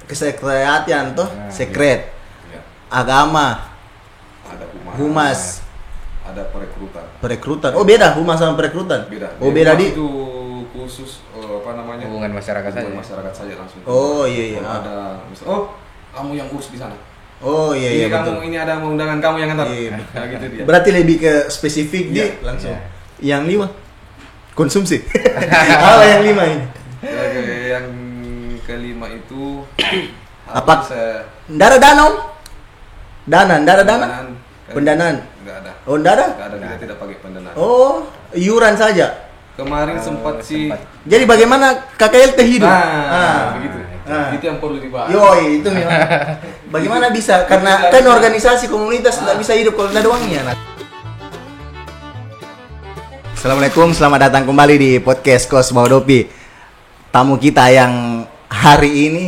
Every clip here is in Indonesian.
Kesekretariatan tuh, sekret. Ya. Agama, Ada humas, ada perekrutan. perekrutan. Oh beda humas sama perekrutan. Beda. Oh beda Humas di. itu khusus Hubungan masyarakat saja. hubungan masyarakat saja langsung. Oh iya. Kalau ada misal, kamu yang urus di sana. Oh iya Ini kamu betul. ini ada undangan kamu yang antar. Iya. Nah, gitu dia. Berarti lebih ke spesifik Iya, di langsung. iya. Yang 5 konsumsi. Apa yang 5 ini? Yang kelima itu Apa? Saya Ndara danau? Dana. Pendanaan. Enggak ada. Oh, ndara? Enggak ada, kita tidak pakai pendanaan. Oh, iuran saja. Kemarin sempat sih. Jadi bagaimana KKLT hidup? Begitu. Ah. Itu yang perlu dibahas. Yoi, itu memang. Bagaimana bisa? Karena kan organisasi komunitas tidak bisa hidup kalau tidak ada uangnya. Assalamualaikum, selamat datang kembali di podcast Kos Bahodopi. Tamu kita yang hari ini,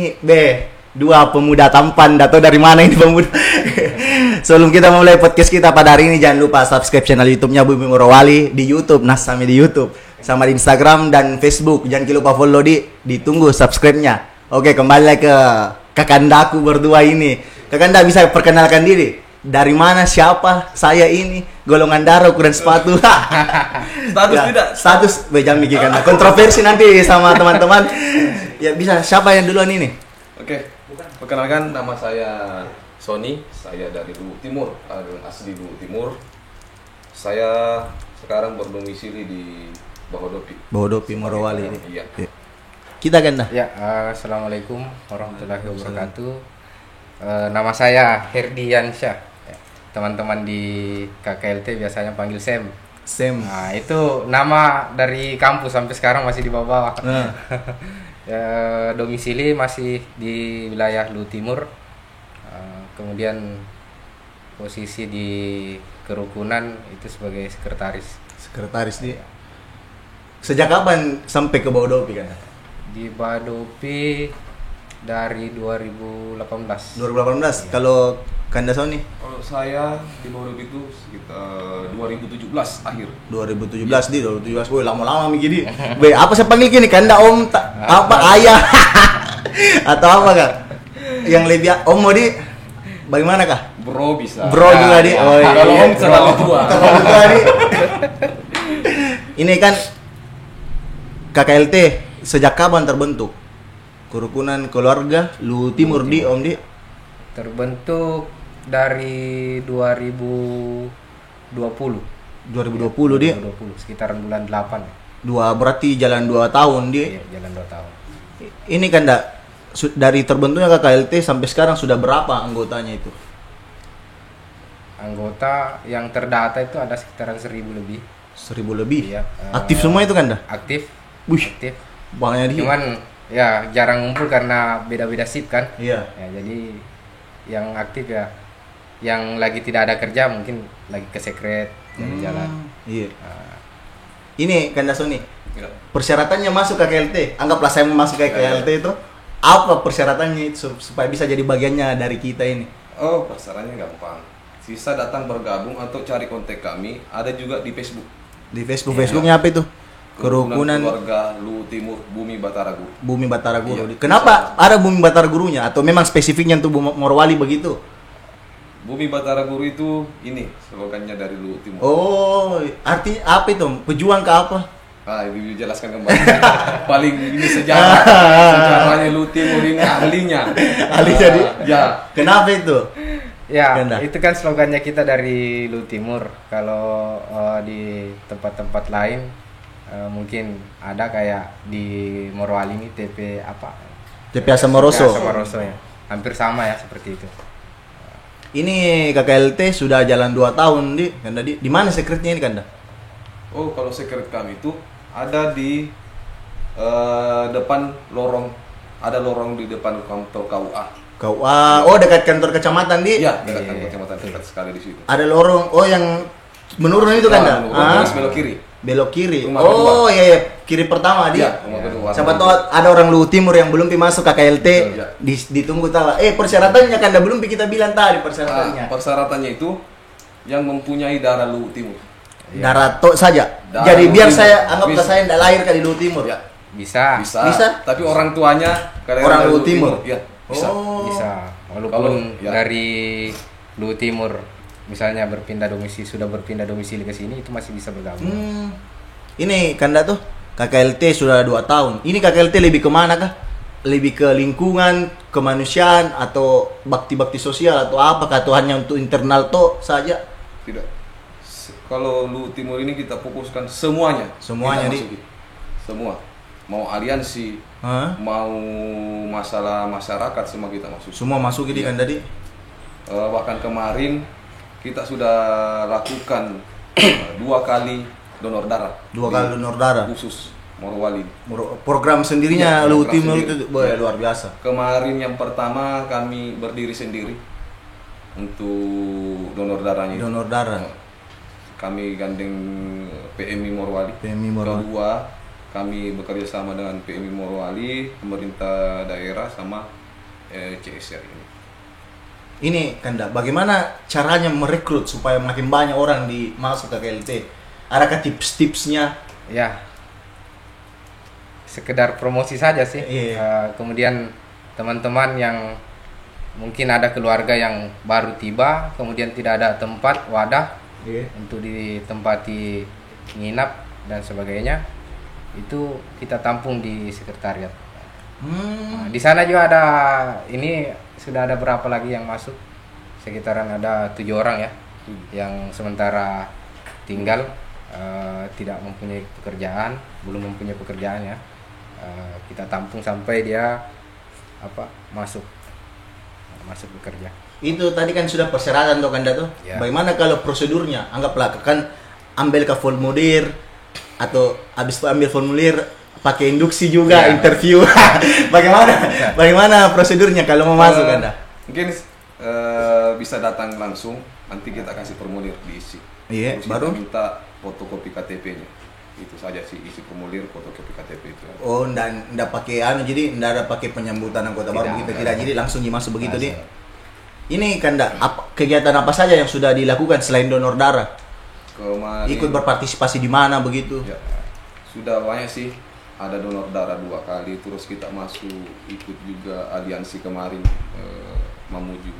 dua pemuda tampan. Atau dari mana ini pemuda? Sebelum kita memulai podcast kita pada hari ini, jangan lupa subscribe channel YouTube-nya Bumi Morowali di YouTube, Nasami di YouTube, sama di Instagram dan Facebook. Jangan lupa follow ditunggu subscribe-nya. Oke, kembali ke kakandaku berdua ini. Kakanda bisa perkenalkan diri. Dari mana, siapa, saya ini, golongan darah, ukuran sepatu. Status Ya, tidak. status, jangan mikir karena kontroversi nanti sama teman-teman. Ya bisa, siapa yang duluan ini? Oke. Perkenalkan, nama saya Sony. Saya dari Luwu Timur, asli Luwu Timur. Saya sekarang berdomisili di Bahodopi. Bahodopi Morowali ini. Iya. Kita kan dah. Ya, assalamualaikum warahmatullahi wabarakatuh. Nama saya Herdiansyah. Ya, teman-teman di KKLT biasanya panggil Sem. Sem. Nah, itu nama dari kampus sampai sekarang masih di bawah. Nah. Ya, domisili masih di wilayah Luwu Timur. Kemudian posisi di kerukunan itu sebagai sekretaris. Sekretaris dia. Sejak kapan sampai ke Bahodopi kan? Di Bahodopi dari 2018. 2018. Iya. Kalau Kanda Sony? Kalau saya di Bahodopi itu sekitar 2017 akhir. 2017 di 2017. Woi, lama-lama mikir di. Apa saya panggil gini? Kanda Om apa ayah? Atau apa Kak? Yang lebih Om mau di bagaimana Kak? Bro bisa. Bro juga di. Oh iya. Kalau Om terlalu tua. Terlalu tua di. Ini kan KKLT sejak kapan terbentuk? Kerukunan Keluarga Luwu Timur di Om di. Terbentuk dari 2020. 2020 di. 2020 sekitaran bulan 8. Berarti jalan 2 tahun di. Iya, jalan 2 tahun. Ini kan dari terbentuknya KKLT sampai sekarang sudah berapa anggotanya itu? Anggota yang terdata itu ada sekitaran 1000 lebih. 1000 lebih. Iya. Aktif semua itu kan dah? Aktif. Wih, Aktif. banyak di. Cuman ya jarang ngumpul karena beda-beda shift kan. Iya. Ya, jadi yang aktif ya yang lagi tidak ada kerja mungkin lagi ke sekret jalan-jalan. Iya. Nah, Ini Kanda Sony. Ya. Persyaratannya masuk KKLT. Anggaplah saya mau masuk ke KKLT itu. Apa persyaratannya itu supaya bisa jadi bagiannya dari kita ini? Oh, pasarannya gampang. Sisa datang bergabung atau cari kontak kami. Ada juga di Facebook. Di Facebooknya apa itu? Kerukunan Keluarga Luwu Timur Bumi Batara Guru. Bumi Batara Guru. Iya. Kenapa ada Bumi Batara Gurunya? Atau memang spesifiknya untuk Morowali begitu? Bumi Batara Guru itu ini slogannya dari Luwu Timur. Oh, artinya apa itu? Pejuang ke apa? Ini dijelaskan kembali. Paling ini sejarahnya Luwu Timur ini ahlinya. Ahli jadi. Ya. Kenapa itu? ya, Ganda. itu kan slogannya kita dari Luwu Timur. Kalau di tempat-tempat lain mungkin ada kayak di Morowali ini TP apa? TP Asamoroso. Asamoroso ya. Hampir sama ya seperti itu. Ini KKLT sudah jalan 2 tahun di Kanda di mana sekretnya ini Kanda? Oh, kalau sekret kami itu ada di depan lorong. Ada lorong di depan kantor KUA. Oh dekat kantor kecamatan di. Iya, dekat kantor kecamatan dekat sekali di situ. Ada lorong yang menurun itu Kanda. Terus belok kiri. Belok kiri. Rumah Oh iya, kiri pertama di. Iya, rumah kedua. Siapa tahu ada orang Luwu Timur yang belum masuk KKLT, Iya. ditunggu tahu. Persyaratannya Kanda belum kita bilang tadi persyaratannya. Persyaratannya itu yang mempunyai darah Luwu Timur. Darah tok saja. Darah Jadi biar Luwu saya Timur. anggap Bisa. saya tidak lahir di Luwu Timur. Ya, Bisa. bisa. Bisa? Tapi orang tuanya kalian Orang dari Luwu Timur. Iya. Bisa. Walaupun Kalau- ya. dari Luhut Timur misalnya sudah berpindah domisili ke sini itu masih bisa bergabung. Ini Kanda tuh KKLT sudah 2 tahun. Ini KKLT lebih kemana kah? Lebih ke lingkungan, kemanusiaan, atau bakti-bakti sosial, atau apakah atau hanya untuk internal toh saja? Tidak. Kalau Luhut Timur ini kita fokuskan semuanya. Semuanya, Kita Di. masuki. Semua. Mau aliansi, Hah? mau masalah masyarakat, semua kita masuk. Semua masuk di Iya. Kanda di. Bahkan kemarin kita sudah lakukan 2 kali donor darah. 2 kali donor darah. Khusus Morowali. Program sendirinya Iya, Luhut program Timur sendiri. itu boy, Iya. luar biasa. Kemarin yang pertama kami berdiri sendiri untuk donor darahnya. Donor darah. Kami gandeng PMI Morowali. PMI Morowali. Kedua, kami bekerja sama dengan PMI Morowali, pemerintah daerah sama CSR ini. Ini Kanda, bagaimana caranya merekrut supaya makin banyak orang masuk ke KLT? Adakah tips-tipsnya? Ya. Sekedar promosi saja sih. Iya. Kemudian teman-teman yang mungkin ada keluarga yang baru tiba, kemudian tidak ada tempat wadah Iya. untuk ditempati nginap dan sebagainya, itu kita tampung di sekretariat. Nah, di sana juga ada, ini sudah ada berapa lagi yang masuk, sekitaran ada 7 orang ya, yang sementara tinggal tidak mempunyai pekerjaan, belum mempunyai pekerjaan ya. Kita tampung sampai dia masuk bekerja. Itu tadi kan sudah persyaratan tuh Kanda tuh. Ya. Bagaimana kalau prosedurnya? Anggaplah kan ambil ke formulir atau habis ambil formulir pakai induksi juga Ya. interview. Bagaimana prosedurnya kalau mau masuk Kanda? Mungkin bisa datang langsung, nanti kita kasih formulir diisi. Iya, Terus baru? kita minta fotokopi KTP-nya. Itu saja sih, isi formulir, fotokopi KTP itu. Oh, ndak pakai jadi ndak ada pakai penyambutan anggota baru Tidak. begitu tidak. Jadi langsung masuk begitu Langsung. nih. Ini Kanda, kegiatan apa saja yang sudah dilakukan selain donor darah? Kemarin Ikut berpartisipasi di mana begitu? ya, sudah banyak sih. Ada donor darah 2 kali, terus kita ikut juga aliansi kemarin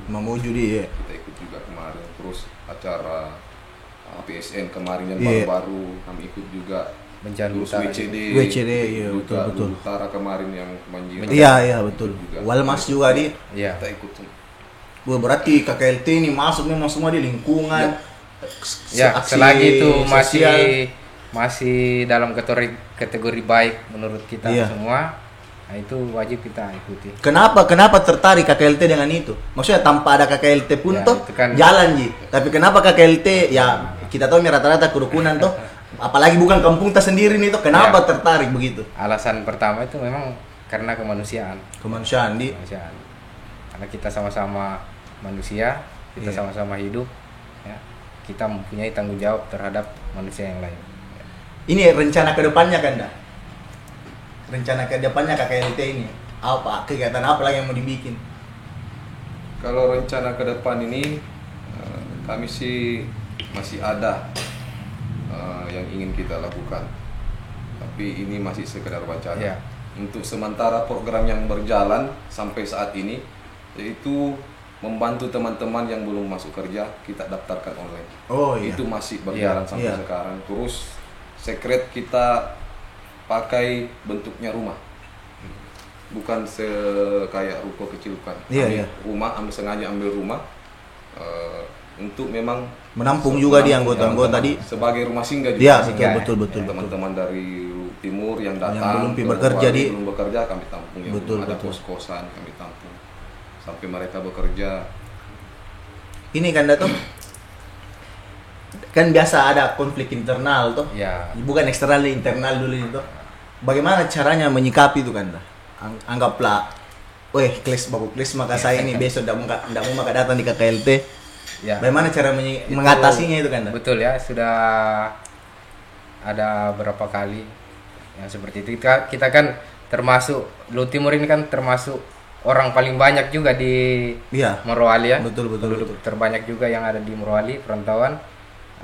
Memuju dia. kita ikut juga kemarin, terus acara PSN kemarin yang Iya. baru-baru kami ikut juga. Bencana Terus utara WCD, WCD, ikut iya, juga, betul. Utara kemarin yang kebanjiran. Iya, betul. Ikut juga. Walmas juga di. Iya. Kita ikut semua. Wah, berarti KKLT ini masuk memang semua di lingkungan. Ya, aksi selagi itu sosial. masih dalam kategori baik menurut kita Iya. semua, nah itu wajib kita ikuti. Kenapa tertarik KKLT dengan itu? Maksudnya tanpa ada KKLT pun Ya, toh itu kan- jalan Ji. Tapi kenapa KKLT ya kita tahu nih rata-rata kerukunan toh, apalagi bukan kampung kita sendiri nih toh, kenapa Ya. tertarik begitu? Alasan pertama itu memang karena kemanusiaan. Kemanusiaan di. Kemanusiaan. Karena kita sama-sama manusia, kita Iya. sama-sama hidup, ya. Kita mempunyai tanggung jawab terhadap manusia yang lain. Ini rencana kedepannya kan dah? Rencana kedepannya KKLT ini apa? Kegiatan apa lagi yang mau dibikin? Kalau rencana ke depan ini kami sih masih ada yang ingin kita lakukan, tapi ini masih sekedar wacana. Ya. Untuk sementara program yang berjalan sampai saat ini yaitu membantu teman-teman yang belum masuk kerja, kita daftarkan online. Oh iya. Itu masih berjalan Iya, sampai iya. sekarang. Terus sekret kita pakai bentuknya rumah, bukan kayak ruko kecil, bukan. Iya, iya. Rumah, sengaja ambil rumah untuk memang Menampung juga di anggota-anggota di. sebagai rumah singgah Iya, juga. betul. Teman-teman dari Timur yang datang Yang belum ke bekerja Morowali, di. belum bekerja kami tampung, yang Betul, belum ada betul. kos-kosan kami tampung sampai mereka bekerja. Ini kan tuh kan biasa ada konflik internal tuh. Ya. Bukan eksternal, internal dulu itu. Bagaimana caranya menyikapi itu kan? Anggaplah, weh, klis maka saya ini besok tidak mau maka datang di KKLT. Ya. Bagaimana cara Itu- mengatasinya itu kan? Betul ya, sudah ada berapa kali yang seperti itu. Kita kan termasuk Luhut Timur ini kan termasuk orang paling banyak juga di Iya. Morowali ya. Betul. Penduduk terbanyak juga yang ada di Morowali, perantauan.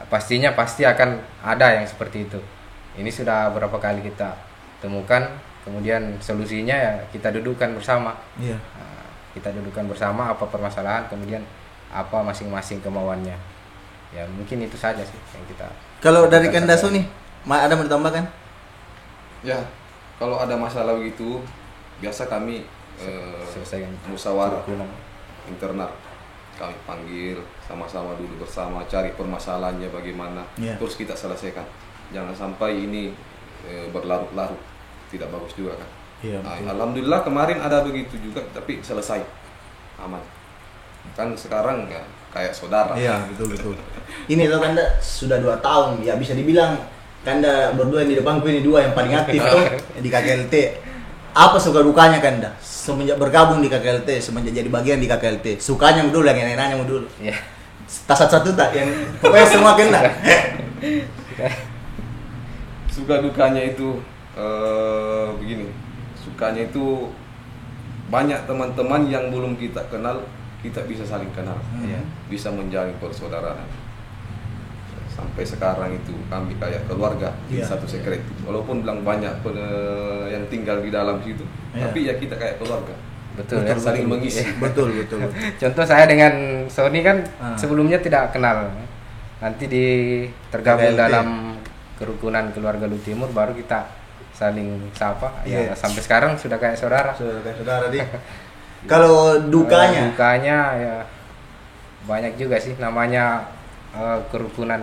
Pasti akan ada yang seperti itu. Ini sudah berapa kali kita temukan, kemudian solusinya ya kita dudukkan bersama. Iya. kita dudukkan bersama apa permasalahan, kemudian apa masing-masing kemauannya. Ya mungkin itu saja sih yang kita. Kalau dari Kandaso nih, ada mau ditambahkan? Ya, kalau ada masalah begitu, biasa kami Selesaikan musyawarah kerukunan. internal. Kami panggil, sama-sama duduk bersama, cari permasalahannya bagaimana, Iya. terus kita selesaikan. Jangan sampai ini berlarut-larut, tidak bagus juga kan. Iya, Nah, betul. alhamdulillah kemarin ada begitu juga, tapi selesai, aman. Kan sekarang ya kayak saudara. Iya, betul. Ini tuh Kanda sudah 2 tahun, ya bisa dibilang Kanda berdua yang di depanku ini 2 yang paling aktif tuh di KKLT. Apa suka dukanya Kanda semenjak bergabung di KKLT, semenjak jadi bagian di KKLT? Sukanya dulu, yang enak-enaknya dulu. Ya. Tas satu tak yang pokoknya semua Kanda. Suka dukanya itu begini, sukanya itu banyak teman-teman yang belum kita kenal, kita bisa saling kenal, Iya. bisa menjalin persaudaraan. Sampai sekarang itu kami kayak keluarga di Iya. satu sekret. Walaupun bilang banyak yang tinggal di dalam situ, Iya. tapi ya kita kayak keluarga. Betul, Betul, ya. saling mengisi. Betul. Contoh saya dengan Sony kan Ah. sebelumnya tidak kenal. Nanti tergabung KKLT. dalam kerukunan keluarga Lu Timur baru kita saling sapa. Iya. Ya sampai sekarang sudah kayak saudara. Saudara di. Kalau dukanya, Dukanya ya banyak juga sih, namanya kerukunan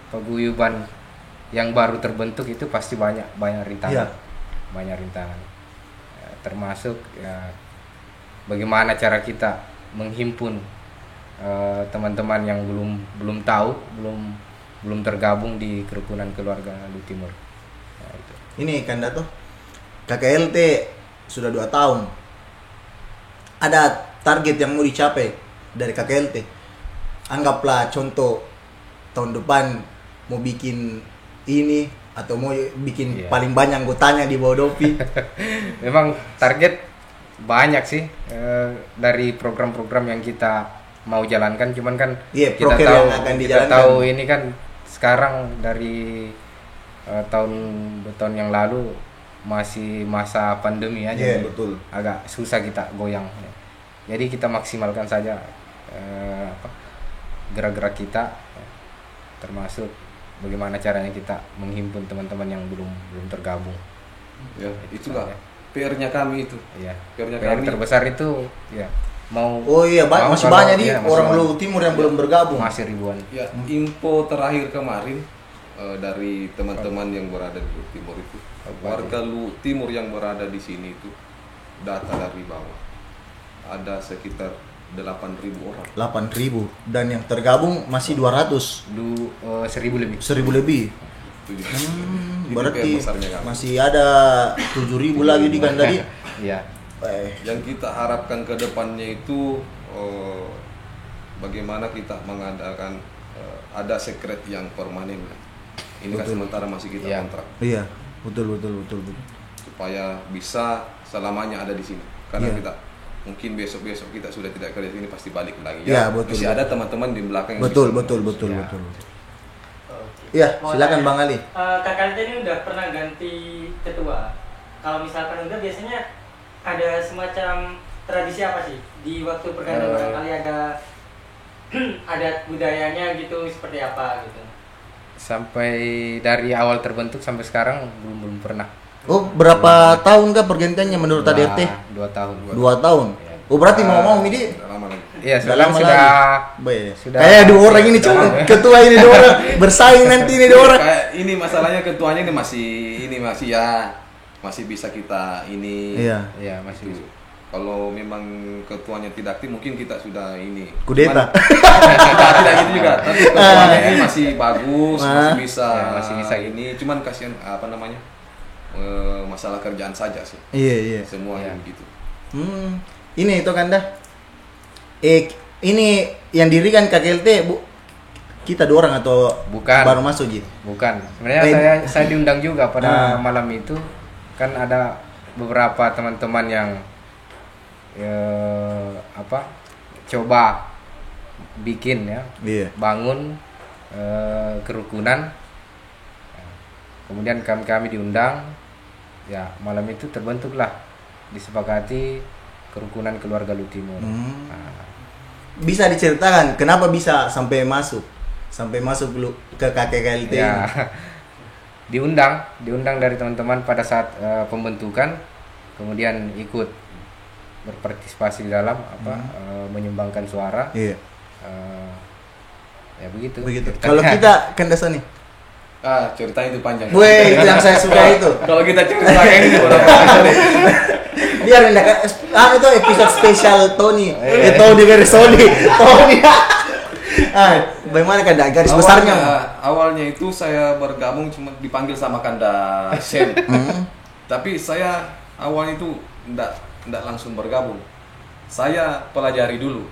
paguyuban yang baru terbentuk itu pasti banyak rintangan. Iya. Banyak rintangan. Ya, termasuk ya bagaimana cara kita menghimpun teman-teman yang belum tahu, belum tergabung di kerukunan keluarga Lu Timur. Ya, itu. ini Kanda tuh KKLT sudah 2 tahun. Ada target yang mau dicapai dari KKLT. Anggaplah contoh tahun depan mau bikin ini atau mau bikin Iya. paling banyak anggotanya di bawah Dopi. Memang target banyak sih dari program-program yang kita mau jalankan, cuman kan Iya, kita proker tahu yang akan kita dijalankan. tahu ini kan sekarang dari tahun 2 tahun yang lalu masih masa pandemi aja, Iya, jadi betul. agak susah kita goyang. Jadi kita maksimalkan saja gerak-gerak kita, termasuk bagaimana caranya kita menghimpun teman-teman yang belum tergabung. Ya, itulah saja. PR-nya kami itu. Iya. PR-nya PR kami. terbesar itu ya mau. Oh iya, mau masih kalau- banyak nih iya, masih orang banyak. Lu Timur yang belum bergabung. Masih ribuan. Ya, info terakhir kemarin dari teman-teman yang berada di Lu Timur itu, warga Lu Timur yang berada di sini itu, data dari bawah ada sekitar 8.000 orang. 8.000 dan yang tergabung masih 200. 1.000 lebih. 1.000 lebih. Itu Berarti PR besarnya kami. masih ada 7.000 lagi di Kanda di. Iya. Yang kita harapkan ke depannya itu bagaimana kita mengadakan ada sekret yang permanen. Ini kan sementara masih kita Iya. kontrak Iya, betul. supaya bisa selamanya ada di sini. Karena Iya. kita mungkin besok-besok kita sudah tidak kerja di sini pasti balik lagi. Iya, betul, Masih betul. ada teman-teman di belakang yang Betul. bisa Ya. Iya, Mau silakan tanya, Bang Ali. KKLT ini udah pernah ganti ketua. Kalau misalkan enggak, biasanya ada semacam tradisi apa sih di waktu pergantian, barangkali ada adat budayanya gitu, seperti apa gitu. Sampai dari awal terbentuk sampai sekarang belum pernah. Oh, berapa tahun kah pergantiannya menurut ADRT? 2 tahun. 2 tahun. Oh, berarti mau Midi. Sudah lama lagi. Iya, Udah sekarang lama sudah Sudah. Kayak 2 orang ini cuma ketua ini 2 orang bersaing nanti ini 2 orang. Kayak ini masalahnya ketuanya ini masih ya masih bisa kita ini. Iya. Iya, masih Itu. Kalau memang ketuanya tidak aktif mungkin kita sudah ini. Kudeta. Cuman, tidak gitu juga. Tapi ketuanya ini masih bagus, masih bisa. Ya, masih bisa ini. Cuman kasihan apa namanya? Masalah kerjaan saja sih. Iya. Semua Iya. begitu. Ini itu Kanda. Ini yang dirikan KKLT, Bu. Kita 2 orang atau Bukan. baru masuk Ji? bukan. Sebenarnya saya diundang juga pada Ah. malam itu. Kan ada beberapa teman-teman yang coba bikin ya, Iya. bangun kerukunan. Kemudian kami diundang, ya malam itu terbentuklah, disepakati kerukunan keluarga Lutimur. Hmm. Nah, Bisa diceritakan kenapa bisa sampai masuk lu ke KKKLT ini? ya diundang dari teman-teman pada saat pembentukan, kemudian ikut berpartisipasi di dalam menyumbangkan suara. Iya. Ya begitu. Kalau kita Kandasa nih, Ceritanya itu panjang. itu yang saya suka itu. Kalau kita ceritain itu berapa kali. Biar enggak itu episode spesial Tony. Tony versus Sony. Tony. Bagaimana Kanda garis besarnya? Awalnya itu saya bergabung cuma dipanggil sama Kanda Sen. Tapi saya awalnya itu enggak langsung bergabung. Saya pelajari dulu.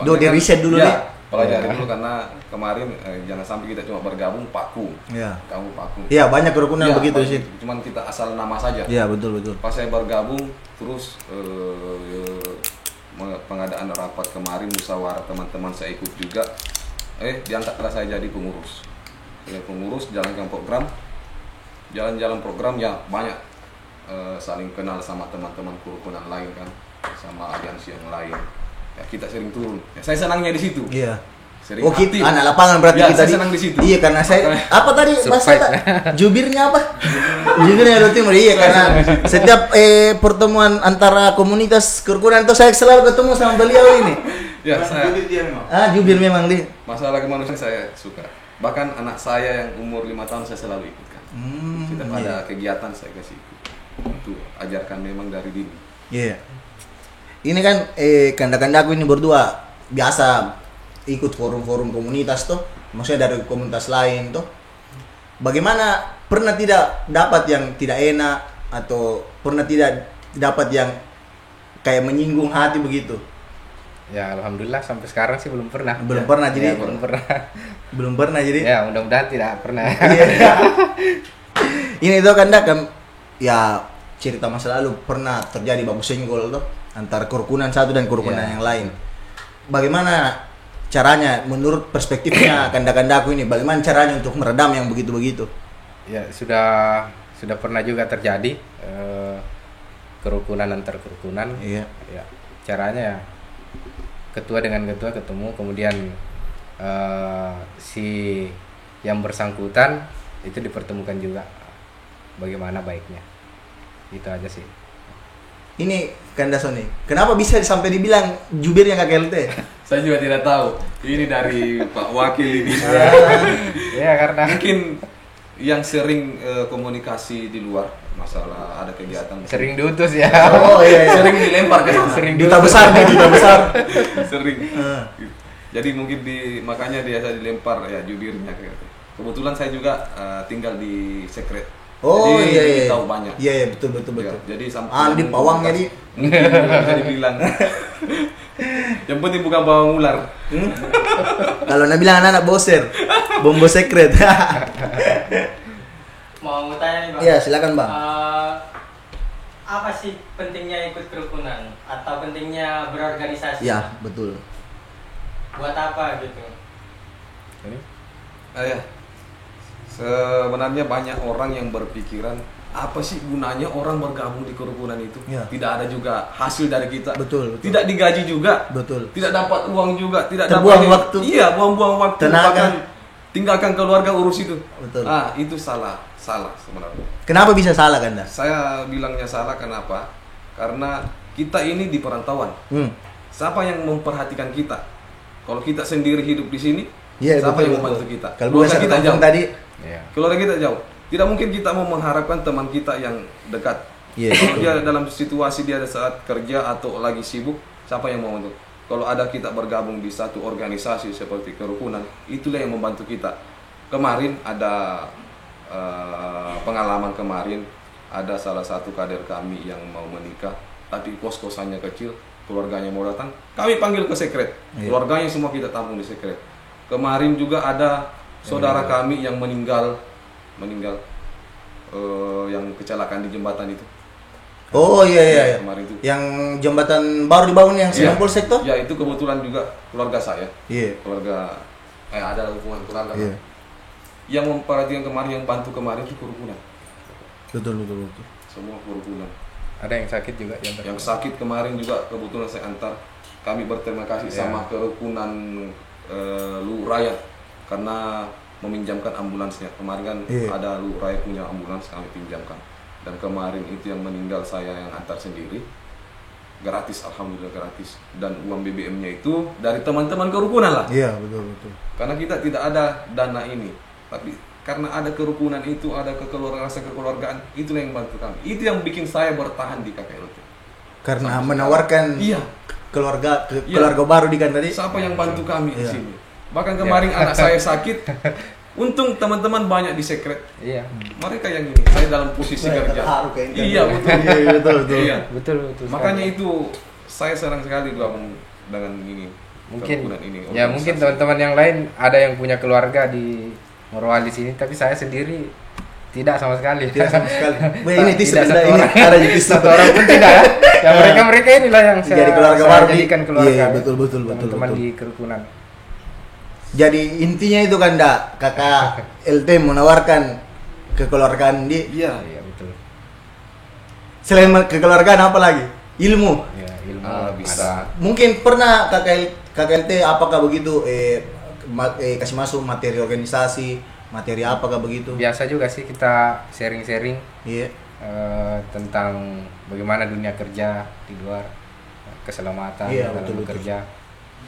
Dia riset dulu nih. Pelajari dulu karena kemarin jangan sampai kita cuma bergabung paku. Iya. Kamu paku. Iya, banyak kerukunan begitu sih. Cuman kita asal nama saja. Iya, betul. Pas saya bergabung terus pengadaan rapat kemarin musyawarah teman-teman saya ikut juga. Diangkatlah saya jadi pengurus. Saya pengurus jalankan program. Jalan-jalan program ya banyak saling kenal sama teman-teman kerukunan lain kan, sama aliansi yang lain. Ya, kita sering turun. Ya, saya senangnya di situ. Iya. Sering aktif. Anak lapangan berarti Ya, kita saya senang di situ. Iya, karena saya apa tadi bahasa jubirnya apa? Jubirnya Jawa Timur. Iya, karena setiap pertemuan antara komunitas kerukunan itu saya selalu ketemu sama beliau ini. Ya, saya Jubir memang dia. masalah kemanusiaan saya suka. Bahkan anak saya yang umur 5 tahun saya selalu ikutkan. Setiap ada kegiatan saya kasih ikut. Itu ajarkan memang dari dini. Iya. Ini kan kanda-kandaku ini berdua biasa ikut forum-forum komunitas tuh, maksudnya dari komunitas lain tuh. Bagaimana pernah tidak dapat yang tidak enak atau pernah tidak dapat yang kayak menyinggung hati begitu? Ya alhamdulillah sampai sekarang sih belum pernah. Belum pernah jadi. Ya, belum pernah. Belum pernah jadi. Ya mudah-mudahan tidak pernah. Ini tuh kanda kan ya cerita masa lalu pernah terjadi baku senggol tuh antara kerukunan satu dan kerukunan yang lain. Bagaimana caranya menurut perspektifnya kanda-kandaku ini? Bagaimana caranya untuk meredam yang begitu-begitu? Ya sudah pernah juga terjadi kerukunan antar kerukunan. Iya. Ya, caranya ya ketua dengan ketua ketemu, kemudian si yang bersangkutan itu dipertemukan juga bagaimana baiknya. Itu aja sih. Ini Kanda Sony, kenapa bisa sampai dibilang jubirnya KKLT? Saya juga tidak tahu. Ini dari Pak Wakil ini. Ya karena Mungkin yang sering komunikasi di luar masalah ada kegiatan. sering diutus ya. Oh iya. Sering dilempar ke sana. Sering Duta besar nih, duta besar. Sering. Jadi mungkin makanya dia saya dilempar ya jubirnya KKLT. Kebetulan saya juga tinggal di Sekret. Oh jadi iya. tahu banyak. Iya betul. Ya, jadi sampai Di pawangnya di. mungkin bisa dibilang. Yang penting bukan bawang ular. Kalau Anda bilang anak boser, bombo sekret. Mau tanya nih Bang. Iya silakan Bang. Apa sih pentingnya ikut kerukunan atau pentingnya berorganisasi? Ya betul. Buat apa gitu? Ya. Sebenarnya banyak orang yang berpikiran apa sih gunanya orang bergabung di kerukunan itu? Ya. Tidak ada juga hasil dari kita. Betul. Tidak digaji juga. Betul. Tidak dapat uang juga. Tidak Terbuang dapat waktu. Iya, buang-buang waktu. Tenaga. Bahkan tinggalkan keluarga urus itu. Betul. Itu salah sebenarnya. Kenapa bisa salah Kanda? Saya bilangnya salah kenapa? Karena kita ini di perantauan. Siapa yang memperhatikan kita? Kalau kita sendiri hidup di sini, siapa yang membantu kita? Kalau Keluarga kita jauh. tadi, Keluarga kita jauh. Tidak mungkin kita mau mengharapkan teman kita yang dekat. Iya, Kalau betul. dia dalam situasi dia saat kerja atau lagi sibuk, siapa yang mau membantu? Kalau ada kita bergabung di satu organisasi seperti kerukunan, itulah yang membantu kita. Kemarin ada pengalaman kemarin, ada salah satu kader kami yang mau menikah, tapi kos-kosannya kecil, keluarganya mau datang, kami panggil ke Sekret. Iya. Keluarganya semua kita tampung di Sekret. Kemarin juga ada saudara kami yang meninggal yang kecelakaan di jembatan itu. Oh iya. Kemarin itu. Yang jembatan baru dibangun yang Iya. 90 sektor? Ya itu kebetulan juga keluarga saya. Iya. Keluarga ada hubungan keluarga. Iya. Yang memperhatikan kemarin, yang bantu kemarin itu kerukunan. Betul. Semua kerukunan. Ada yang sakit juga Yang sakit kemarin juga kebetulan saya antar. Kami berterima kasih sama kerukunan Lu Rakyat karena meminjamkan ambulansnya. Kemarin kan ada Lu Rakyat punya ambulans, kami pinjamkan. Dan kemarin itu yang meninggal saya yang antar sendiri. Gratis, alhamdulillah gratis. Dan uang BBM-nya itu dari teman-teman kerukunan lah. Iya, betul. Karena kita tidak ada dana ini, tapi karena ada kerukunan itu, ada rasa kekeluargaan, itulah yang bantu kami. Itu yang bikin saya bertahan di KKLT. Karena menawarkan keluarga baru di kan tadi. Siapa yang bantu kami di sini? Bahkan kemarin anak saya sakit, untung teman-teman banyak di sekret. Iya. Mereka yang ini, saya dalam posisi kerja. Iya, betul. Iya. Betul. Makanya itu saya senang sekali gabung dengan ini. Mungkin ini, ya mungkin teman-teman yang lain ada yang punya keluarga di Morowali sini, tapi saya sendiri tidak sama sekali. Tidak sama sekali. Ini tidak satu orang. ada satu orang pun tidak ya. Yang mereka inilah yang jadi keluarga saya baru jadikan keluarga. Iya, betul. Teman-teman di kerukunan. Jadi intinya itu kan kakak LT menawarkan kekeluargaan di. Iya betul. Selain kekeluargaan apa lagi? Ilmu. Ya, ilmu bisa. Mungkin pernah kakak LT apakah begitu kasih masuk materi organisasi, materi apakah begitu? Biasa juga sih kita sharing-sharing. Iya. Tentang bagaimana dunia kerja di luar, keselamatan dalam bekerja.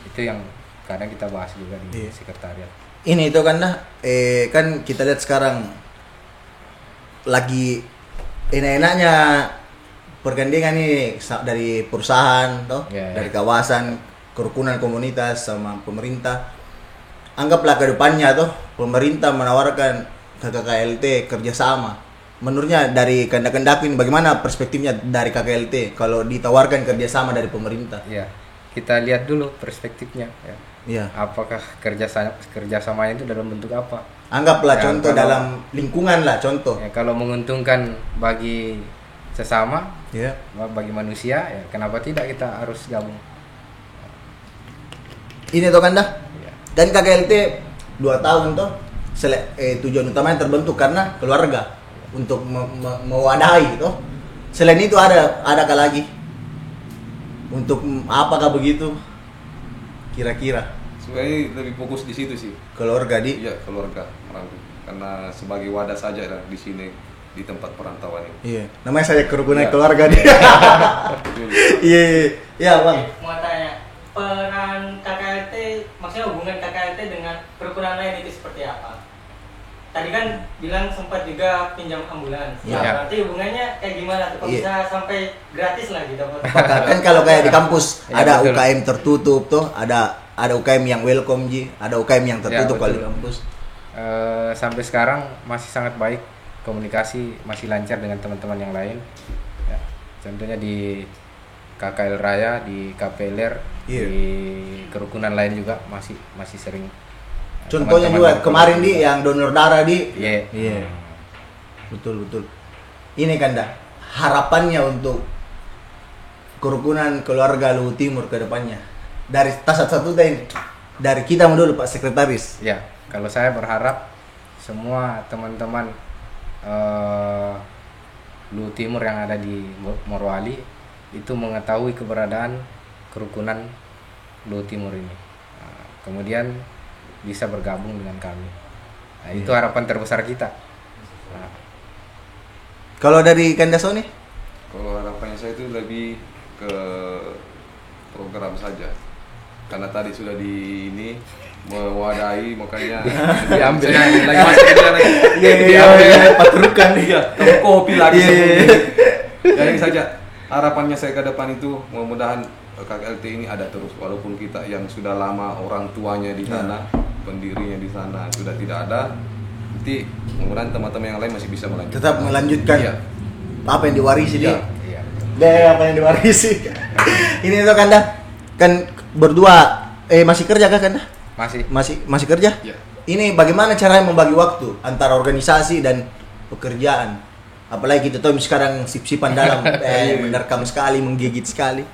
Itu yang kadang kita bahas juga di sekretariat. Ini itu kan kan kita lihat sekarang lagi enak-enaknya pergandengan nih dari perusahaan dari kawasan, kerukunan komunitas sama pemerintah. Anggaplah ke depannya pemerintah menawarkan KKLT kerjasama. Menurutnya dari Kandak ini bagaimana perspektifnya dari KKLT kalau ditawarkan kerjasama dari pemerintah? Iya, kita lihat dulu perspektifnya. Iya. Apakah kerjasamanya itu dalam bentuk apa? Anggaplah contoh dalam lingkungan lah contoh. Ya, kalau menguntungkan bagi sesama, bagi manusia, ya kenapa tidak kita harus gabung? Ini kan dan KKLT 2 tahun tujuan utamanya terbentuk karena keluarga untuk mewadahi Selain itu adakah lagi untuk apakah begitu kira-kira? Sebenarnya lebih fokus di situ sih. Keluarga Iya, keluarga merangkul. Karena sebagai wadah saja di sini di tempat perantauan ini. Iya. Namanya saya kerukunan keluarga nih. Iya, Bang. Mau tanya, peran KKLT, maksudnya hubungan KKLT dengan kerukunan lain itu seperti apa? Tadi kan bilang sempat juga pinjam ambulans. Berarti hubungannya kayak gimana tuh? Kok bisa sampai gratis lah gitu? Kan kalau kayak di kampus ada UKM tertutup ada UKM yang welcome ada UKM yang tertutup kalau di kampus. Sampai sekarang masih sangat baik, komunikasi masih lancar dengan teman-teman yang lain. Ya, contohnya di KKL Raya, di KPLR, di kerukunan lain juga masih sering. Contohnya juga kemarin yang donor darah Iya. Betul. Ini kan harapannya untuk kerukunan keluarga Luhut Timur ke depannya. Dari satu dari kita dulu Pak Sekretaris. Ya, kalau saya berharap semua teman-teman Luhut Timur yang ada di Morowali itu mengetahui keberadaan kerukunan Luhut Timur ini. Kemudian bisa bergabung dengan kami. Itu harapan terbesar kita. Kalau dari Kandaso nih? Kalau harapannya saya itu lebih ke program saja. Karena tadi sudah mewadahi, makanya diambil lagi masih kerja lagi. Diambil patrukan kopi lagi. Jadi saja harapannya saya ke depan itu mudah-mudahan KKLT ini ada terus, walaupun kita yang sudah lama orang tuanya di sana, pendirinya di sana sudah tidak ada, nanti mudah-mudahan teman-teman yang lain masih bisa melanjutkan. Tetap melanjutkan apa yang diwarisi Iya. Apa yang diwarisi. Ini tuh kan berdua masih kerja kan Masih kerja? Iya. Ini bagaimana caranya membagi waktu antara organisasi dan pekerjaan? Apalagi kita tahu sekarang sip-sipan dalam menerkam sekali, menggigit sekali.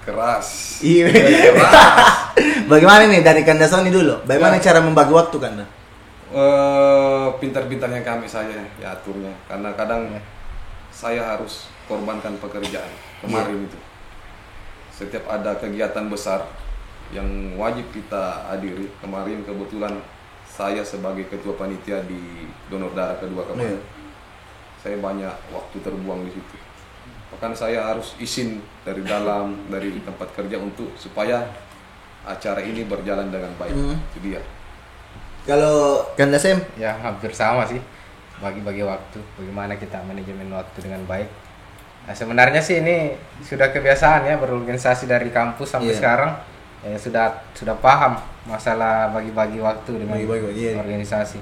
Keras. Iya. Bagaimana nih dari Kandasoni dulu? Bagaimana cara membagi waktu Kanda? Pintar-pintarnya kami saya ya aturnya. Karena kadang saya harus korbankan pekerjaan kemarin itu. Setiap ada kegiatan besar yang wajib kita hadiri, kemarin kebetulan saya sebagai ketua panitia di donor darah kedua kemarin, saya banyak waktu terbuang di situ. Bahkan saya harus izin dari tempat kerja untuk supaya acara ini berjalan dengan baik. Itu dia. Kalau Kanda Sem? Ya hampir sama sih, bagi-bagi waktu, bagaimana kita manajemen waktu dengan baik. Nah, sebenarnya sih ini sudah kebiasaan ya berorganisasi dari kampus sampai sekarang, ya sudah paham masalah bagi-bagi waktu dengan organisasi.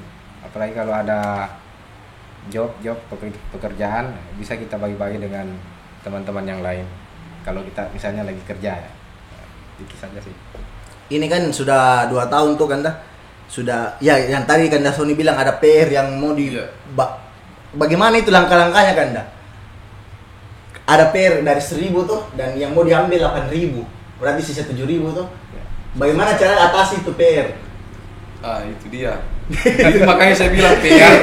Apalagi kalau ada job pekerjaan bisa kita bagi-bagi dengan teman-teman yang lain. Kalau kita misalnya lagi kerja ya, itu saja sih. Ini kan sudah 2 tahun tuh Kanda. Sudah ya yang tadi Kanda Sony bilang ada PR yang mau di bagaimana itu langkah-langkahnya Kanda? Ada PR dari 1.000 tuh dan yang mau diambil 8.000. Berarti sisa 7.000 tuh. Bagaimana cara atasi itu PR? Itu dia. Itu makanya saya bilang PR.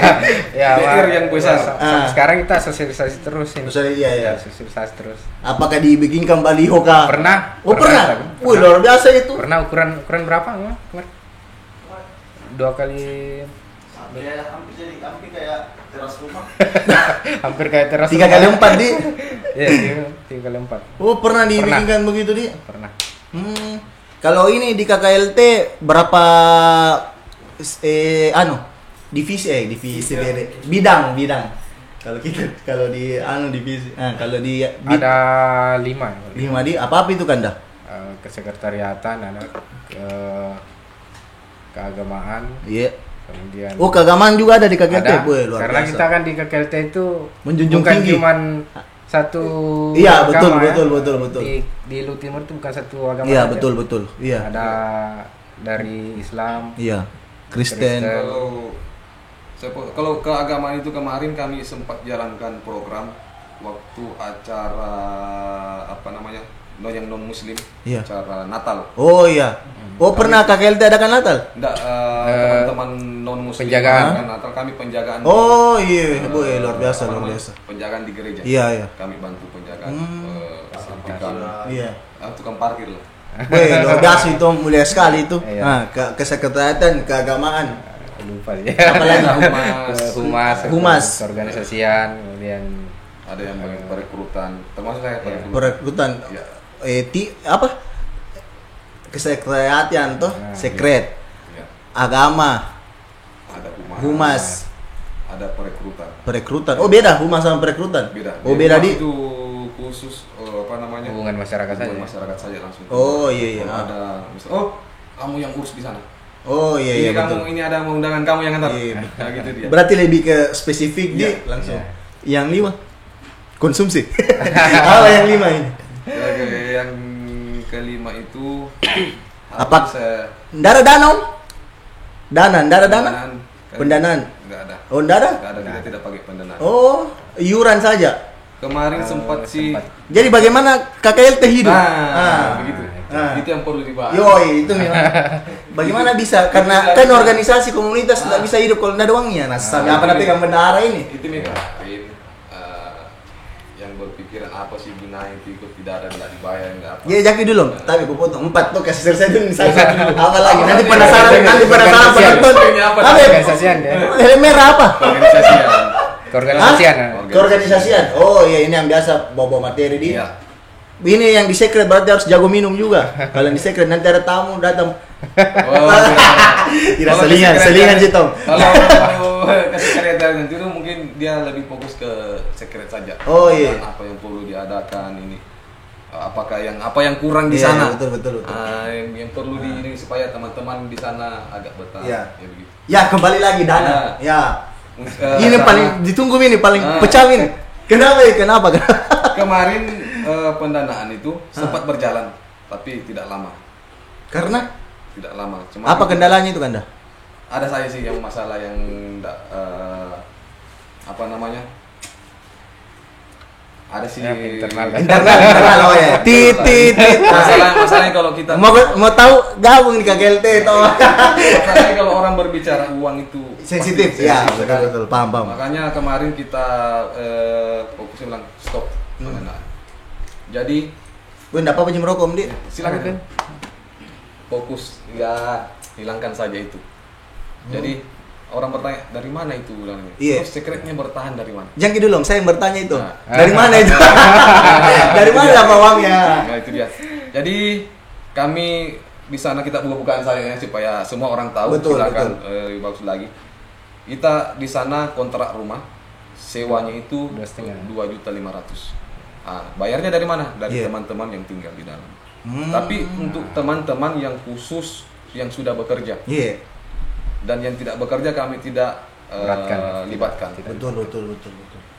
PR yang besar. Sekarang kita sosialisasi terus ini. Iya. Sosialisasi terus. Apakah dibikinkan baliho kah? Pernah. Pernah. Wih, luar biasa itu. Pernah ukuran berapa enggak? 2 kali hampir kayak teras rumah. Hampir kayak teras 3 kali 4 di. Iya, 3 kali 4. Oh, pernah dibikinkan begitu di? Pernah. Kalau ini di KKLT berapa divisi bidang. Kalau di divisi. Kalau di ada 5. 5 di apa itu Kanda? Kesekretariatan, ada keagamaan. Iya. Kemudian keagamaan juga ada di KKLT. Ada, karena kita kan di KKLT itu menjunjung bukan tinggi. cuman satu iya agama, betul. Di Lu Timur itu bukan satu agama. Iya, aja. betul. Iya. Ada dari Islam. Iya. Kristen. Kalau keagamaan itu kemarin kami sempat jalankan program waktu acara yang non muslim, acara Natal. Oh iya. Pernah KKLT adakan Natal? Enggak, teman-teman non muslim penjagaan Natal, kami penjagaan. Oh iya, luar biasa. Penjagaan di gereja. Iya. Kami bantu penjagaan tukang parkir lah. Luar biasa itu, mulia sekali itu. Kesekretariatan, keagamaan. Lupa ya. Apalagi humas, organisasian, kemudian ada yang perekrutan, termasuk saya perekrutan. Kesekretariatan tuh, sekret. Agama. Ada humas. Ada perekrutan. Oh, beda humas sama perekrutan. Beda di itu khusus hubungan masyarakat saja langsung. Oh iya. Ada kamu yang urus di sana. Oh iya betul. Ini ada undangan kamu yang antar. Iya. Nah, gitu dia. Berarti lebih ke spesifik di langsung. Yang 5 konsumsi. Apa yang 5 ini? Yang kelima itu apa? Darah danau? Darah dana? Pendanaan? Enggak ada. Oh, enggak ada? Enggak ada, kita tidak pakai pendanaan. Oh, iuran saja. Kemarin sempat sih. Jadi bagaimana KKLT hidup? Begitu. Itu yang perlu dibahas. Itu memang. Bagaimana bisa? Karena kan organisasi komunitas tidak bisa hidup kalau tidak ada uangnya. Nah, sampai apa pegang bendahara ini? Itu memang yang berpikiran apa sih gunanya itu ikut tidak ada nggak dibayar nggak apa. Ya jadi dulu, tapi aku potong 4 tuh kasih selesai dulu apa lagi? Nanti penasaran penonton. Apa? Organisasian ya. Helm merah apa? Keorganisasian. Oh iya, ini yang biasa bawa materi di. Iya. Ini yang di secret berarti harus jago minum juga. Kalau di secret nanti ada tamu datang. Tidak selingan sih Tom. Kalau ke sekretariat itu mungkin dia lebih fokus ke sekret saja. Oh iya. Apa yang perlu diadakan ini? Apa yang kurang di sana? Betul. Yang perlu ini supaya teman-teman di sana agak betah. Iya. Ya begitu. Ya kembali lagi dana. Ya. Ini Dana. paling ditunggu ini paling pecah ini. Kenapa? Kemarin pendanaan itu sempat berjalan, tapi tidak lama. Karena? Tidak lama. Apa kendalanya itu Kanda? Ada saya sih yang masalah yang ada sih internal oh ya. Titit. Masalahnya kalau kita mau tahu gabung di KGLT toh. Masalahnya kalau orang berbicara uang itu sensitif. Ya, betul. Paham. Makanya kemarin kita fokusnya bilang stop. pendanaan. Jadi Gue enggak apa-apa merokok, Om, Di. silakan fokus, ya hilangkan saja itu. Jadi orang bertanya dari mana itu bilangnya. Iya. Terus sekretnya bertahan dari mana? Jangan gitu dong, saya yang bertanya itu. Nah. Dari mana itu? Dari mana dapat uangnya? Nah itu dia. Jadi kami di sana kita buka-bukaan sayangnya supaya semua orang tahu. Betul, Silakan betul. lebih bagus lagi. Kita di sana kontrak rumah sewanya itu 2.500.000. Ah, bayarnya dari mana? Dari Iya. teman-teman yang tinggal di dalam. Tapi untuk teman-teman yang khusus yang sudah bekerja Iya. dan yang tidak bekerja kami tidak libatkan. Betul.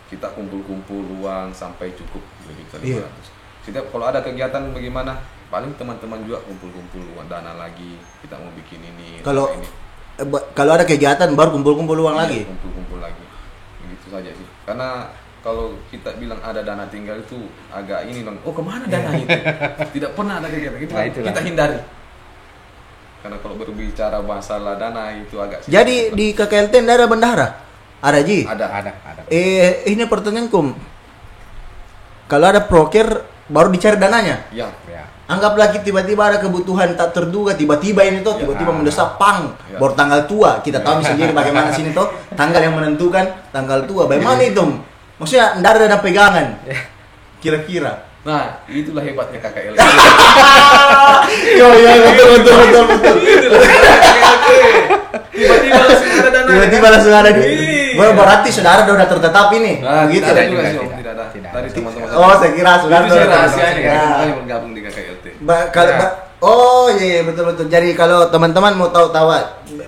Kita kumpul-kumpul uang sampai cukup 2.500.000. Iya. Setiap kalau ada kegiatan bagaimana, paling teman-teman juga kumpul-kumpul uang dana lagi. Kita mau bikin ini. Kalau ini. kalau ada kegiatan baru kumpul-kumpul uang lagi. Iya, kumpul-kumpul lagi. Begitu saja sih. Karena kalau kita bilang ada dana tinggal itu agak ini dong. Oh kemana dana itu? Tidak pernah ada kegiatan itu. Nah, itulah. Kita hindari. Karena kalau berbicara masalah dana itu agak. Jadi di KKLT ada bendahara? Ada, Ji? Ada. Ini pertanyaanku. Kalau ada proker baru dicari dananya. Ya. Ya. Anggaplah tiba-tiba ada kebutuhan tak terduga, tiba-tiba ini tuh, tiba-tiba mendesak pang, Ya. baru tanggal tua, kita tahu sendiri bagaimana sini tuh, tanggal yang menentukan tanggal tua, bagaimana itu? Maksudnya nggak ada dana pegangan, kira-kira. Nah, itulah hebatnya KKL. Yo, betul. Tiba-tiba langsung ada dana. Tiba-tiba langsung ada di. Iya. Berarti saudara udah tertetap ini, Nah, gitu. tidak ada Tidak, juga sih, tidak. Om. Tidak ada. Tidak Dari ada. teman-teman. Oh, saya kira saudara Itu sih tertetap. rahasianya kan. Nah. Makanya bergabung di KKLT. Oh iya betul. Jadi kalau teman-teman mau tahu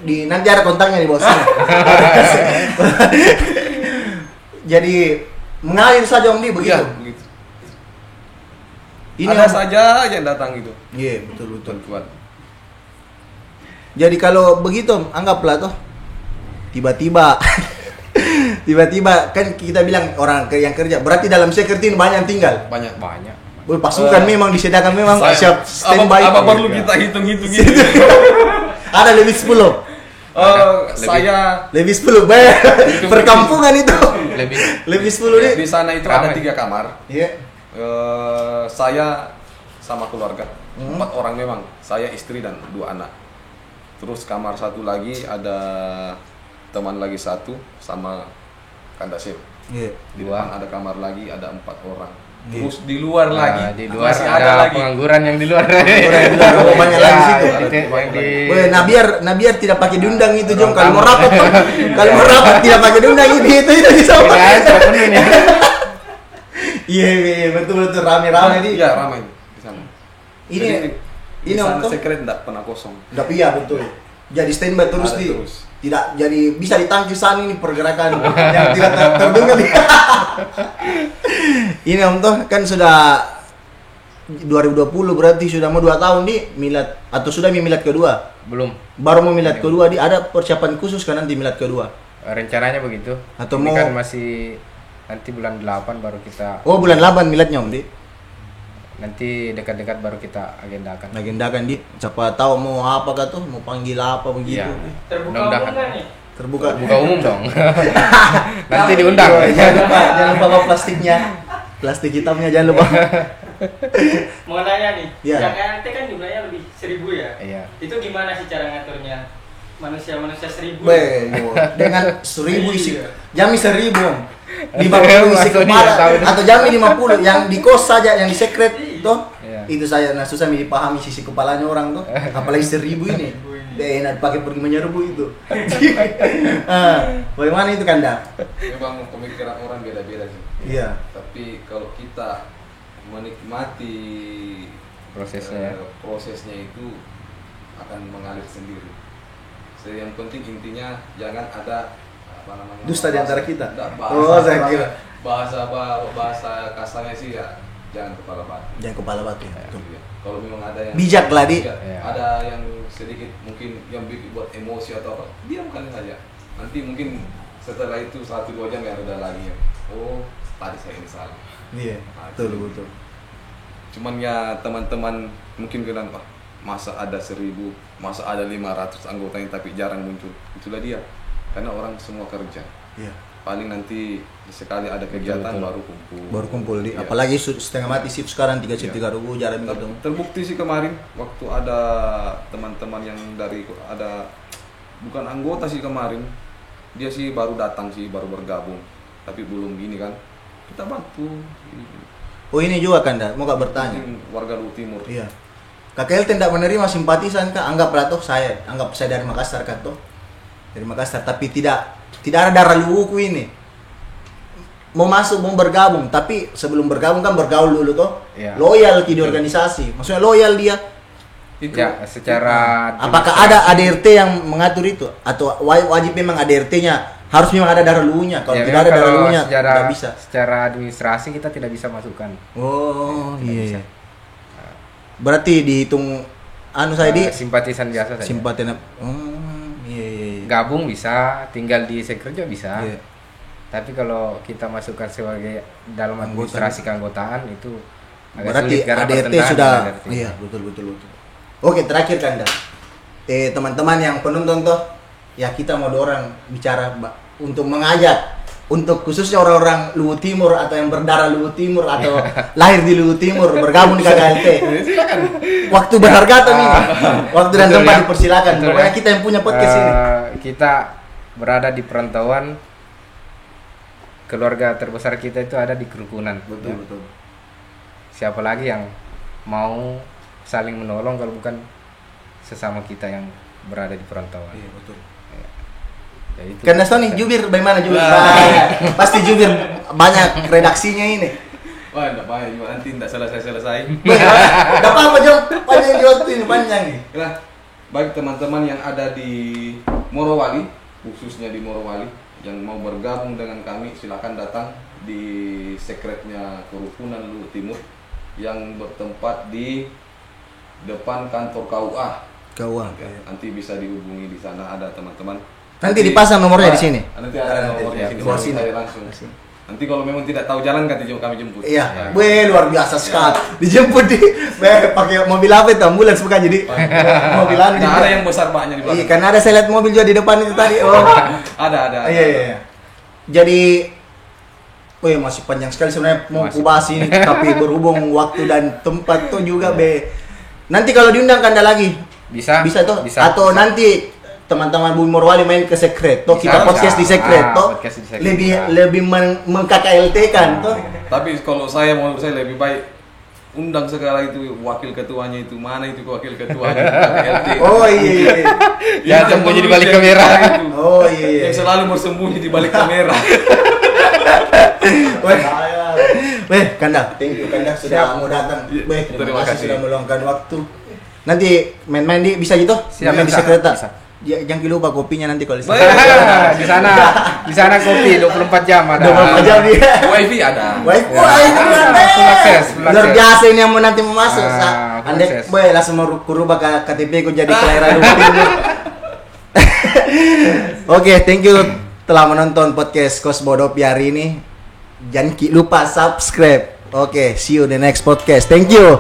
di nanti ada kontaknya di bawah sini. Jadi mengalir saja Om Di begitu. Iya, begitu. Ini Ada Om. saja yang datang gitu. Iya betul. Tuan. Jadi kalau begitu Om, anggaplah toh tiba-tiba kan kita bilang orang yang kerja berarti dalam security ini banyak yang tinggal. Banyak. Wih, pasukan memang disediakan memang siap Apa standby. perlu kita hitung-hitung gitu? Ada lebih 10. Saya Lebih 10 perkampungan itu. Lebih 10 nih. di sana itu ada 3 kamar. Iya. Saya sama keluarga 4 orang memang, saya istri dan 2 anak. Terus kamar satu lagi ada teman lagi 1 sama kandasir. Iya. Di 2. depan ada kamar lagi ada 4 orang. Iya. Terus di luar lagi Di luar masih ada lagi. pengangguran yang di luar. Oh, banyak lagi situ. Yang di Weh, nah biar tidak pakai diundang itu Jong. Kalau mau rapat Tom. Kalau mau rapat tidak pakai diundang itu bisa. Guys, penuh nih. Iya, betul rame-rame di. Iya, ramai di sana. Ini Di sana Om. secret enggak pernah kosong. Tapi ya betul. Jadi standby terus Ada di. terus. Tidak jadi bisa ditangkis sana ini pergerakan yang tidak terduga nih. Ini Om toh kan sudah 2020 berarti sudah mau 2 tahun di milad atau sudah milad kedua? Belum. Baru mau milad kedua di ada persiapan khusus kan nanti milad kedua? Rencananya begitu. Atau Ini mau- kan masih nanti bulan 8 baru kita Oh bulan 8 miladnya Om di. nanti dekat-dekat baru kita agendakan. Agendakan di. Siapa tahu mau apa kah tuh? Mau panggil apa begitu? Iya. Terbuka Mudah-mudahan. umum kan nih? Terbuka. Buka umum dong. Nanti diundang. Jangan lupa bawa plastiknya. Plastik hitamnya jangan lupa. Mau nanya nih, Iya. yang KRT kan jumlahnya lebih 1000 ya? Iya. Itu gimana sih cara ngaturnya? Manusia-manusia 1000? Dengan 1000 isi. Iya. Jami 1000 Om. 50 isi Masuk kepala dia, tahu. atau jami 50 yang di kos saja yang di secret toh. Iya. Itu saya nah susah dipahami sisi kepalanya orang tuh. Apalagi 1000 ini. Enak pakai pergi menyerbu itu. Bagaimana itu Kanda? Memang pemikiran orang beda-beda sih. Iya. Tapi kalau kita menikmati Prosesnya ya. prosesnya itu akan mengalir sendiri. Yang penting intinya jangan ada apa namanya Dusta di antara kita? Enggak, Oh, saya kira. bahasa kasarnya sih ya jangan kepala batu. Jangan kepala batu. Ya, Betul. iya. Kalau memang ada yang Bijak lah, Di. Iya. Ada yang sedikit mungkin yang bikin buat emosi atau apa, diamkan saja. Nanti mungkin setelah itu 1-2 jam ya ada lagi yang oh tadi saya ini salah. Iya. Betul. Cuman ya teman-teman mungkin bilang ah, masa ada 1000, masa ada 500 anggotanya tapi jarang muncul. Itulah dia. Karena orang semua kerja. Iya. paling nanti sekali ada kegiatan baru kumpul. Iya. Apalagi setengah mati shift sekarang 3 shift 3 ribu jarang ketemu. Terbukti sih kemarin waktu ada teman-teman yang ada bukan anggota sih kemarin, dia sih baru datang sih, baru bergabung, tapi belum gini kan, kita bantu. Oh ini juga kan, mau gak bertanya? Warga Luwu Timur. Iya. KKL tidak menerima simpatisan kah? Anggap saya dari Makassar kan toh, dari Makassar, tapi tidak ada darah Luwuku ini. Mau masuk, mau bergabung, tapi sebelum bergabung kan bergaul dulu toh, Iya. loyal di organisasi, maksudnya loyal dia. Itu Ya, secara Apakah ada ADRT yang mengatur itu atau wajib memang ADRT-nya harus memang ada darah Luwunya? Kalau ya, tidak ada darah Luwunya secara, tidak bisa. secara administrasi kita tidak bisa masukkan. Oh Tidak iya. bisa. Berarti dihitung saya di simpatisan biasa saja. simpatisan. Iya. Gabung bisa, tinggal di sekret juga bisa. Iya. Tapi kalau kita masukkan sebagai dalam administrasi keanggotaan itu agak Berarti sulit karena ADRT pertentangan sudah dengan ADRT. iya betul. Oke, terakhir Kanda. Teman-teman yang penonton toh, ya kita mau dorong bicara untuk mengajak untuk khususnya orang-orang Luwu Timur atau yang berdarah Luwu Timur atau lahir di Luwu Timur bergabung di KKLT. Waktu berharga tuh nih. Waktu dan Betul, tempat ya. dipersilakan. Betul, Pokoknya ya. kita yang punya podcast ini. Kita berada di perantauan, keluarga terbesar kita itu ada di kerukunan. Ya. Betul. Siapa lagi yang mau saling menolong kalau bukan sesama kita yang berada di perantauan. Iya, betul. Ya, itu. Karena Sony jubir bagaimana jubir? Pasti jubir banyak redaksinya ini. Wah, enggak bahaya juga nanti enggak selesai. Enggak apa-apa, Jom. Panjang di waktu ini, panjang nih. Nah, baik teman-teman yang ada di Morowali, khususnya di Morowali, yang mau bergabung dengan kami, silakan datang di sekretnya Kerukunan Luwu Timur yang bertempat di depan kantor KUA. KUA. Nanti bisa dihubungi di sana, ada teman-teman. Nanti dipasang nomornya di sini. Nanti ada nomornya di Di bawah sini. sini. Langsung. Nanti kalau memang tidak tahu jalan kami jemput. Iya, luar biasa sekali. Dijemput di pakai mobil apa itu, ambulans bukan jadi mobil anu. Nah, ada yang besar banyak di belakang. Iya, karena ada saya lihat mobil juga di depan itu tadi. Oh. Ada. Iya. Jadi masih panjang sekali sebenarnya mau kubahas ini, tapi berhubung waktu dan tempat tuh juga Nanti kalau diundang Kanda lagi Bisa tuh bisa, atau bisa. nanti teman-teman Bumi Morowali main ke sekret toh, Bisa, kita podcast bisa. di sekret toh, Podcast di sekret, lebih meng-KKLT kan toh. Tapi kalau menurut saya lebih baik undang segala itu wakil ketuanya itu, mana itu wakil ketuanya LT. Oh iya. Ya, sembunyi di balik kamera. Oh iya. Yang selalu bersembunyi di balik kamera. Kanda, thank you Kanda sudah mau datang. Terima kasih sudah meluangkan waktu. Nanti main-main bisa gitu? Siap, main di bisa, sekretar. bisa. Jangan lupa kopinya nanti kalau di sana kopi 24 jam ada. 24 jam dia. WiFi ada. Wifi, Full akses, full luar akses. biasa ini yang mau nanti mau masuk. Full Andai akses. boy langsung mau kurubah ke KTP ku jadi kelahiran Luwu Timur. Oke, thank you telah menonton podcast Kos Bodopi hari ini. Jangan lupa subscribe. Oke, see you the next podcast. Thank you.